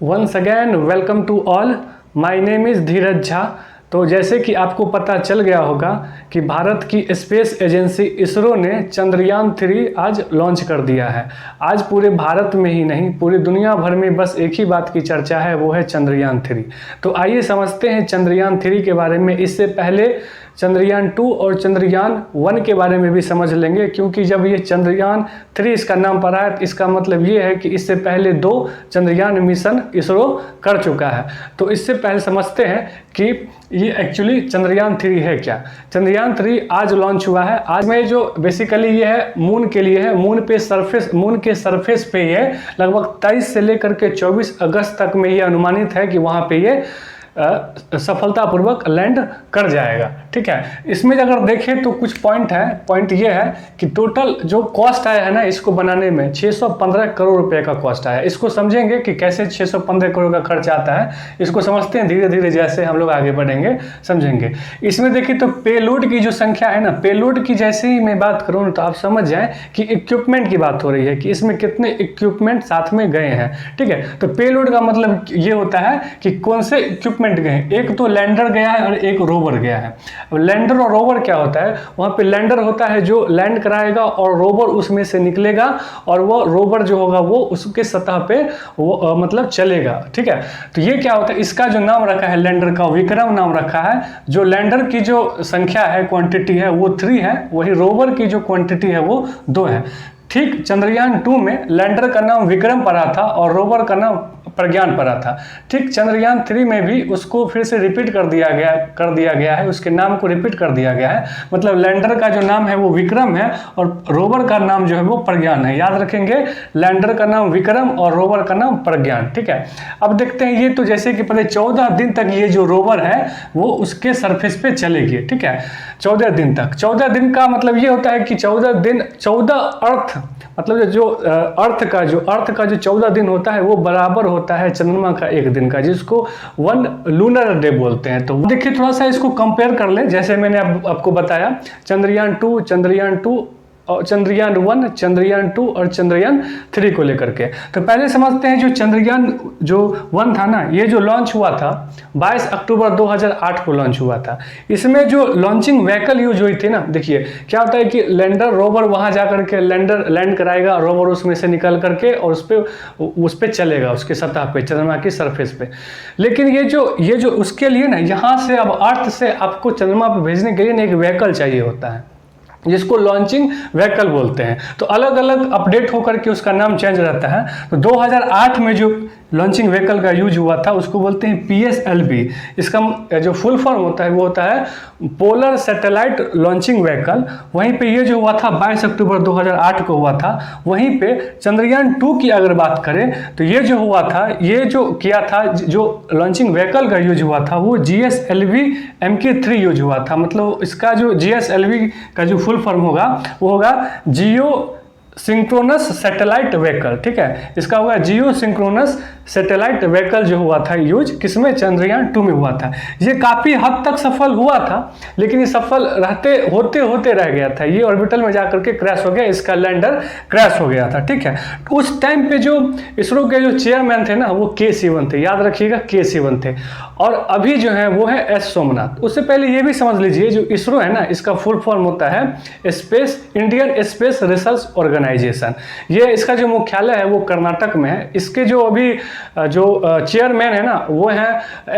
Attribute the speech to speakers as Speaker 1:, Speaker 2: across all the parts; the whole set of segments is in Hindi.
Speaker 1: Once again welcome to all, my name is Dheeraj Jha. तो जैसे कि आपको पता चल गया होगा कि भारत की स्पेस एजेंसी इसरो ने चंद्रयान 3 आज लॉन्च कर दिया है। आज पूरे भारत में ही नहीं पूरी दुनिया भर में बस एक ही बात की चर्चा है, वो है चंद्रयान 3। तो आइए समझते हैं चंद्रयान 3 के बारे में। इससे पहले चंद्रयान 2 और चंद्रयान 1 के बारे में भी समझ लेंगे, क्योंकि जब ये चंद्रयान 3 इसका नाम पड़ा है, इसका मतलब ये है कि इससे पहले 2 चंद्रयान मिशन इसरो कर चुका है। तो इससे पहले समझते हैं कि ये एक्चुअली चंद्रयान 3 है क्या। चंद्रयान 3 आज लॉन्च हुआ है। आज में जो बेसिकली ये है मून के लिए है। मून के सरफेस पे ये लगभग 23 से लेकर के 24 अगस्त तक में ये अनुमानित है कि वहाँ पे ये सफलतापूर्वक लैंड कर जाएगा। ठीक है, इसमें अगर देखें तो कुछ पॉइंट ये है कि टोटल जो कॉस्ट आया है ना इसको बनाने में 615 करोड़ रुपए का कॉस्ट आया। इसको समझेंगे कि कैसे 615 करोड़ का खर्च आता है, इसको समझते हैं धीरे धीरे, जैसे हम लोग आगे बढ़ेंगे समझेंगे। इसमें देखिए तो पेलोड की जो संख्या है ना, पेलोड की जैसे ही मैं बात करूँ तो आप समझ जाएं कि इक्विपमेंट की बात हो रही है कि इसमें कितने इक्विपमेंट साथ में गए हैं। ठीक है, तो पेलोड का मतलब ये होता है कि कौन से इक्विपमेंट गए। एक तो लैंडर गया है और एक रोवर गया है। अब लैंडर और रोवर क्या होता है, वहां पे लैंडर होता है जो लैंड कराएगा और रोवर उसमें से निकलेगा और वो रोवर जो होगा वो उसके सतह पे वो मतलब चलेगा। ठीक है, तो ये क्या होता है, इसका जो नाम रखा है लैंडर का विक्रम नाम रखा है। जो लैंडर की जो संख्या है, क्वांटिटी है वो 3 है, वही रोवर की जो क्वांटिटी है वो 2 है। ठीक, चंद्रयान 2 में लैंडर का नाम विक्रम पड़ा था और रोवर का नाम प्रज्ञान पड़ा था। ठीक, चंद्रयान 3 में भी उसको फिर से रिपीट कर दिया गया है, उसके नाम को रिपीट कर दिया गया है। मतलब लैंडर का जो नाम है वो विक्रम है और रोवर का नाम जो है वो प्रज्ञान है। याद रखेंगे, लैंडर का नाम विक्रम और रोवर का नाम प्रज्ञान। ठीक है, अब देखते हैं ये तो जैसे कि पहले 14 दिन तक ये जो रोवर है वो उसके सरफेस पे चलेगी। ठीक है, 14 दिन तक। 14 दिन का मतलब ये होता है कि 14 दिन 14 अर्थ, मतलब जो अर्थ का जो 14 दिन होता है वो बराबर होता है चंद्रमा का एक दिन का, जिसको 1 लूनर डे बोलते हैं। तो देखिए थोड़ा सा इसको कंपेयर कर ले, जैसे मैंने आपको बताया चंद्रयान 2, चंद्रयान 2 और चंद्रयान 1, चंद्रयान 2 और चंद्रयान 3 को लेकर के। तो पहले समझते हैं जो चंद्रयान जो 1 था ना, ये जो लॉन्च हुआ था 22 अक्टूबर 2008 को लॉन्च हुआ था। इसमें जो लॉन्चिंग व्हीकल यूज हुई थी ना, देखिए क्या होता है कि लैंडर रोवर वहां जाकर के लैंड कराएगा, रोवर उसमें से निकल करके और उस पे चलेगा, उसके सतह पे, चंद्रमा की सरफेस पे। लेकिन ये जो उसके लिए ना, यहाँ से अब अर्थ से आपको चंद्रमा पे भेजने के लिए ना एक व्हीकल चाहिए होता है, जिसको लॉन्चिंग व्हीकल बोलते हैं। तो अलग अलग अपडेट होकर के उसका नाम चेंज रहता है। तो 2008 में जो लॉन्चिंग व्हीकल का यूज हुआ था उसको बोलते हैं PSLV। इसका जो फुल फॉर्म होता है वो होता है पोलर सैटेलाइट लॉन्चिंग व्हीकल। वहीं पे ये जो हुआ था 22 अक्टूबर 2008 को हुआ था। वहीं पे चंद्रयान 2 की अगर बात करें तो ये जो हुआ था, ये जो किया था, जो लॉन्चिंग व्हीकल का यूज हुआ था वो GSLV Mk3 यूज हुआ था। मतलब इसका जो GSLV का जो फुल फॉर्म होगा वो होगा जियो सिंक्रोनस सैटेलाइट व्हीकल। ठीक है, इसका होगा जियो सिंक्रोनस सैटेलाइट व्हीकल जो हुआ था यूज किसमें, चंद्रयान 2 में हुआ था। ये काफी हद तक सफल हुआ था, लेकिन ये सफल होते रह गया था। ये ऑर्बिटल में जाकर के क्रैश हो गया, इसका लैंडर क्रैश हो गया था। ठीक है, उस टाइम पे जो इसरो के जो चेयरमैन थे ना वो K Sivan थे। याद रखिएगा, K Sivan थे। और अभी जो है वो है S सोमनाथ। उससे पहले ये भी समझ लीजिए, जो इसरो है ना इसका फुल फॉर्म होता है इंडियन स्पेस रिसर्च ऑर्गेनाइजेशन। ये इसका जो मुख्यालय है वो कर्नाटक में है। इसके जो अभी जो चेयरमैन है ना वो है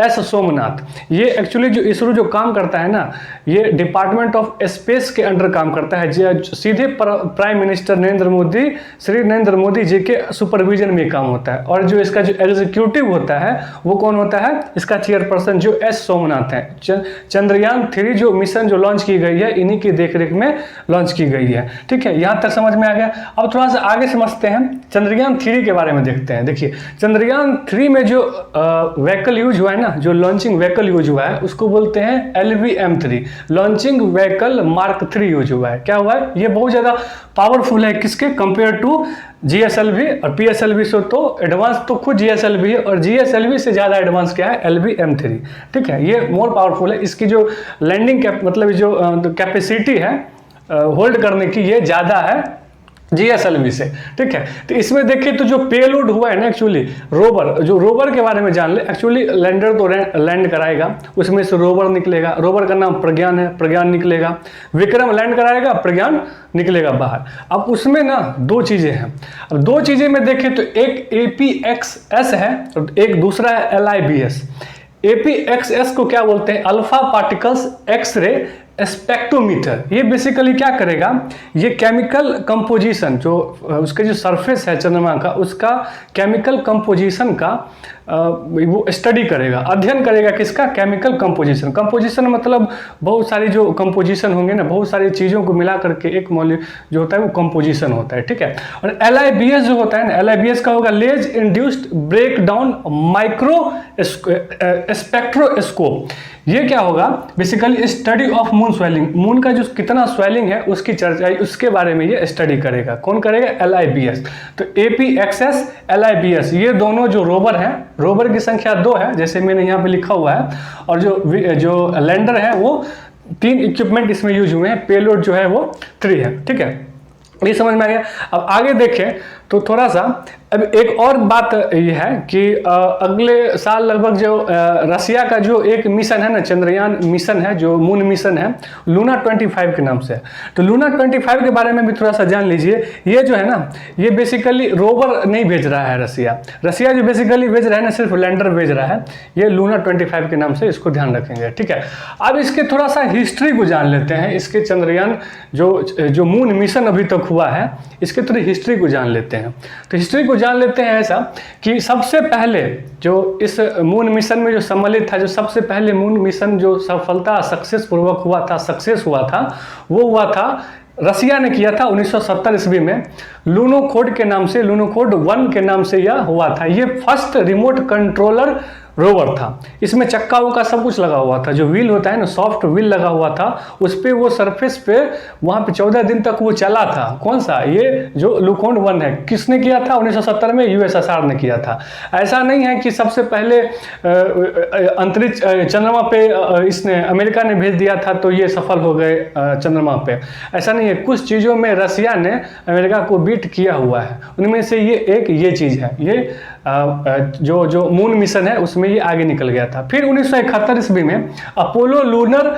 Speaker 1: S सोमनाथ। ये एक्चुअली जो इसरो जो काम करता है ना, ये डिपार्टमेंट ऑफ स्पेस के अंडर काम करता है। सीधे प्राइम मिनिस्टर श्री नरेंद्र मोदी जी के सुपरविजन में काम होता है। और जो इसका जो एग्जीक्यूटिव होता है वो कौन होता है, इसका चेयरपर्सन जो S सोमनाथ है। चंद्रयान 3 जो मिशन जो लॉन्च की गई है इन्हीं की देखरेख में लॉन्च की गई है। ठीक है, यहाँ तक समझ में आ गया। अब थोड़ा सा आगे समझते हैं, चंद्रयान 3 के बारे में देखते हैं। देखिए चंद्रयान 3 में जो व्हीकल यूज हुआ है ना, जो लॉन्चिंग व्हीकल यूज हुआ है उसको बोलते हैं LVM3, launching vehicle mark 3 use हुआ है। क्या हुआ है, ये बहुत ज्यादा पावरफुल है किसके कंपेयर टू GSLV और PSLV से। तो एडवांस तो खुद GSLV है और GSLV से ज़्यादा एडवांस क्या है, LVM3। ठीक है, ये मोर पावरफुल है। इसकी जो लैंडिंग मतलब जो कैपेसिटी है होल्ड करने की, ये ज़्यादा है GSLV से, ठीक है। तो इसमें देखिए तो जो पेलोड हुआ है ना, एक्चुअली रोवर, जो रोवर के बारे में जान ले, एक्चुअली लैंडर तो लैंड कराएगा, उसमें से रोवर निकलेगा, रोवर का नाम प्रज्ञान है, प्रज्ञान निकलेगा। विक्रम लैंड कराएगा, प्रज्ञान निकलेगा बाहर। अब उसमें ना दो चीजें हैं। अब दो चीजें में देखें तो एक APXS है और एक दूसरा है LIBS। APXS को क्या बोलते हैं? Alpha particles X ray spectrometer. ये बेसिकली क्या करेगा, ये केमिकल कंपोजिशन, जो उसका जो सरफेस है चंद्रमा का, उसका केमिकल कंपोजिशन का वो स्टडी करेगा, अध्ययन करेगा। किसका? Chemical composition. कंपोजिशन मतलब बहुत सारी जो कंपोजिशन होंगे ना, बहुत सारी चीज़ों को मिला करके एक मॉलिक्यूल जो होता है वो कंपोजिशन होता है, ठीक है। और LIBS जो होता है ना, LIBS का होगा laser induced breakdown micro spectroscope. ये क्या होगा? Basically study of moon swelling, moon का जो कितना स्वेलिंग है उसकी चर्चा, उसके बारे में ये स्टडी करेगा। कौन करेगा? LIBS। तो APXS LIBS ये दोनों जो रोवर हैं, रोवर की संख्या 2 है जैसे मैंने यहाँ पे लिखा हुआ है, और जो लैंडर है वो 3 इक्विपमेंट इसमें यूज हुए हैं, पेलोड जो है वो 3 है, ठीक है। ये समझ में आ गया। अब आगे देखें तो थोड़ा सा अब एक और बात ये है कि अगले साल लगभग जो रसिया का जो एक मिशन है ना, चंद्रयान मिशन है, जो मून मिशन है, लूना 25 के नाम से। तो लूना 25 के बारे में भी थोड़ा सा जान लीजिए। ये जो है ना, ये बेसिकली रोवर नहीं भेज रहा है रसिया। रसिया जो बेसिकली भेज रहा है ना, सिर्फ लैंडर भेज रहा है। ये लूना 25 के नाम से, इसको ध्यान रखेंगे, ठीक है। अब इसके थोड़ा सा हिस्ट्री को जान लेते हैं। इसके चंद्रयान जो मून मिशन अभी तक हुआ है, इसके थोड़ी हिस्ट्री को जान लेते हैं। तो हिस्ट्री को जान लेते हैं ऐसा कि सबसे पहले जो इस मून मिशन में जो सम्मिलित था, जो सबसे पहले मून मिशन जो सफलता सक्सेस हुआ था, वो हुआ था, रसिया ने किया था 1970 ईस्वी में, लूनोखोड के नाम से, लूनोखोड 1 के नाम से यह हुआ था। ये फर्स्ट रिमोट कंट्रोलर रोवर था। इसमें चक्का उक्का सब कुछ लगा हुआ था, जो व्हील होता है ना, सॉफ्ट व्हील लगा हुआ था उस पर, वो सरफेस पे वहाँ पे 14 दिन तक वो चला था। कौन सा? ये जो लूनोखोड 1 है। किसने किया था? 1970 में USSR ने किया था। ऐसा नहीं है कि सबसे पहले अंतरिक्ष चंद्रमा पे इसने अमेरिका ने भेज दिया था तो ये सफल हो गए चंद्रमा पे। ऐसा नहीं है, कुछ चीज़ों में रसिया ने अमेरिका को बीट किया हुआ है। उनमें से ये चीज़ है, ये जो मून मिशन है उसमें ये आगे निकल गया था। फिर 1971 ईस्वी में अपोलो लूनर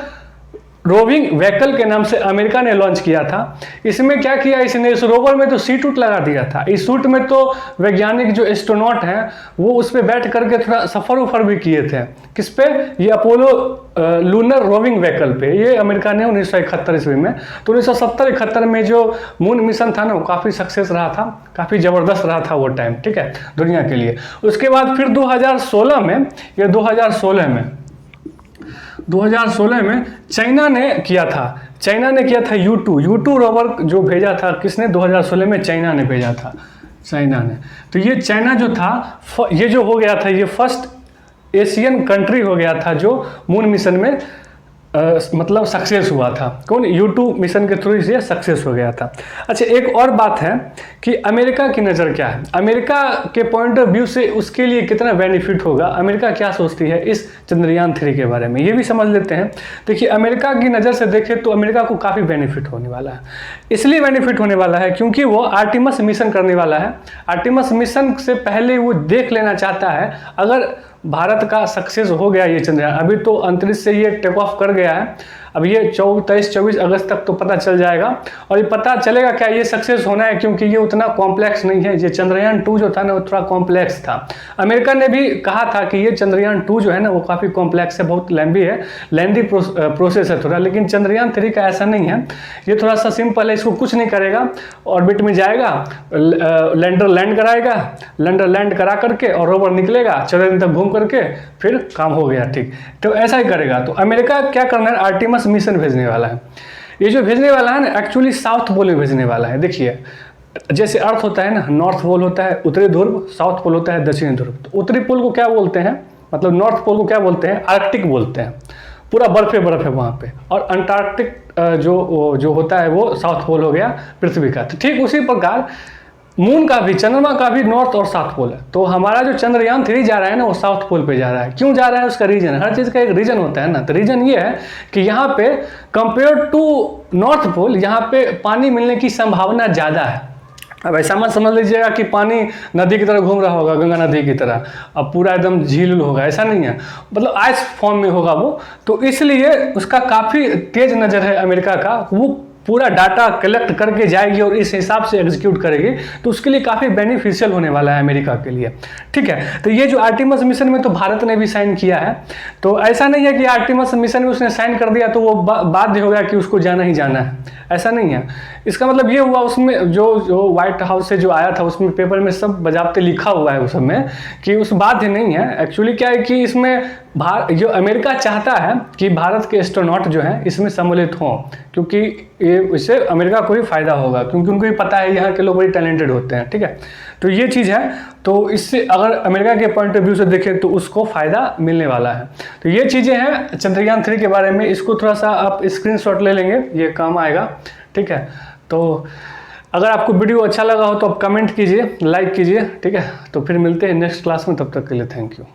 Speaker 1: रोविंग व्हीकल के नाम से अमेरिका ने लॉन्च किया था। इसमें क्या किया इसने? इस रोवर में तो सीट उट लगा दिया था। इस सूट में तो वैज्ञानिक जो एस्ट्रोनॉट हैं वो उस पर बैठ करके थोड़ा सफर उफर भी किए थे। किस पे? ये अपोलो लूनर रोविंग व्हीकल पे, ये अमेरिका ने 1971 ईस्वी में। तो 1970-71 में जो मून मिशन था ना, वो काफ़ी सक्सेस रहा था, काफ़ी ज़बरदस्त रहा था वो टाइम, ठीक है, दुनिया के लिए। उसके बाद फिर 2016 में चाइना ने किया था U2 रोवर जो भेजा था। किसने? 2016 में चाइना ने भेजा था, चाइना ने। तो ये चाइना जो था, ये जो हो गया था, ये फर्स्ट एशियन कंट्री हो गया था जो मून मिशन में मतलब सक्सेस हुआ था। कौन? U2 मिशन के थ्रू ये सक्सेस हो गया था। अच्छा, एक और बात है कि अमेरिका की नज़र क्या है, अमेरिका के पॉइंट ऑफ व्यू से उसके लिए कितना बेनिफिट होगा, अमेरिका क्या सोचती है इस चंद्रयान 3 के बारे में, ये भी समझ लेते हैं। देखिए, अमेरिका की नज़र से देखें तो अमेरिका को काफ़ी बेनिफिट होने वाला है। इसलिए बेनिफिट होने वाला है क्योंकि वो आर्टिमस मिशन करने वाला है। आर्टिमस मिशन से पहले वो देख लेना चाहता है, अगर भारत का सक्सेस हो गया ये चंद्रयान, अभी तो अंतरिक्ष से ये टेक ऑफ कर गया है, अब ये 23-24 अगस्त तक तो पता चल जाएगा। और ये पता चलेगा क्या ये सक्सेस होना है, क्योंकि ये उतना कॉम्प्लेक्स नहीं है। ये चंद्रयान 2 जो था ना, वो थोड़ा कॉम्प्लेक्स था। अमेरिका ने भी कहा था कि ये चंद्रयान 2 जो है ना, वो काफ़ी कॉम्प्लेक्स है, बहुत लेंदी प्रोसेस है थोड़ा। लेकिन चंद्रयान 3 का ऐसा नहीं है, ये थोड़ा सा सिंपल है। इसको कुछ नहीं करेगा, ऑर्बिट में जाएगा, लैंडर लैंड कराएगा, लैंडर लैंड करा करके और रोवर निकलेगा, 14 दिन तक घूम करके फिर काम हो गया, ठीक। तो ऐसा ही करेगा। तो अमेरिका क्या करना है? आर्टिमस मिशन भेजने वाला है। ये जो भेजने वाला है ना, एक्चुअली साउथ पोल में भेजने वाला है। देखिए, जैसे अर्थ होता है ना, नॉर्थ पोल होता है उत्तरी ध्रुव, साउथ पोल होता है दक्षिणी ध्रुव। तो उत्तरी पोल को क्या बोलते हैं, मतलब नॉर्थ पोल को क्या बोलते हैं? आर्कटिक बोलते हैं। पूरा बर्फ है वहाँ पे। और अंटार्कटिक जो होता है वो साउथ पोल हो गया पृथ्वी का। तो ठीक उसी प्रकार मून का भी, चंद्रमा का भी नॉर्थ और साउथ पोल है। तो हमारा जो चंद्रयान 3 जा रहा है ना, वो साउथ पोल पे जा रहा है। क्यों जा रहा है? उसका रीजन है, हर चीज़ का एक रीजन होता है ना। तो रीजन ये है कि यहाँ पे कंपेयर टू नॉर्थ पोल, यहाँ पे पानी मिलने की संभावना ज़्यादा है। अब ऐसा मत समझ लीजिएगा कि पानी नदी की तरह घूम रहा होगा, गंगा नदी की तरह, अब पूरा एकदम झील होगा, ऐसा नहीं है। मतलब आइस फॉर्म में होगा वो, तो इसलिए उसका काफ़ी तेज नज़र है अमेरिका का, वो पूरा डाटा कलेक्ट करके जाएगी और इस हिसाब से एग्जीक्यूट करेगी, तो उसके लिए काफ़ी बेनिफिशियल होने वाला है अमेरिका के लिए। ठीक है, तो ये जो आर्टिमस मिशन में तो भारत ने भी साइन किया है, तो ऐसा नहीं है कि आर्टिमस मिशन में उसने साइन कर दिया तो वो बाध्य हो गया कि उसको जाना ही जाना है, ऐसा नहीं है। इसका मतलब ये हुआ, उसमें जो व्हाइट हाउस से जो आया था उसमें पेपर में सब बजाबते लिखा हुआ है उस समय कि उस बाध्य नहीं है। एक्चुअली क्या है कि इसमें जो अमेरिका चाहता है कि भारत के एस्ट्रोनॉट जो हैं इसमें सम्मिलित हों, क्योंकि ये इससे अमेरिका को ही फायदा होगा, क्योंकि उनको ही पता है यहाँ के लोग बड़े टैलेंटेड होते हैं। ठीक है, तो ये चीज़ है, तो इससे अगर अमेरिका के पॉइंट ऑफ व्यू से देखें तो उसको फ़ायदा मिलने वाला है। तो ये चीज़ें हैं चंद्रयान 3 के बारे में, इसको थोड़ा सा आप स्क्रीनशॉट ले लेंगे, ये काम आएगा। ठीक है, तो अगर आपको वीडियो अच्छा लगा हो तो आप कमेंट कीजिए, लाइक कीजिए। ठीक है, तो फिर मिलते हैं नेक्स्ट क्लास में, तब तक के लिए थैंक यू।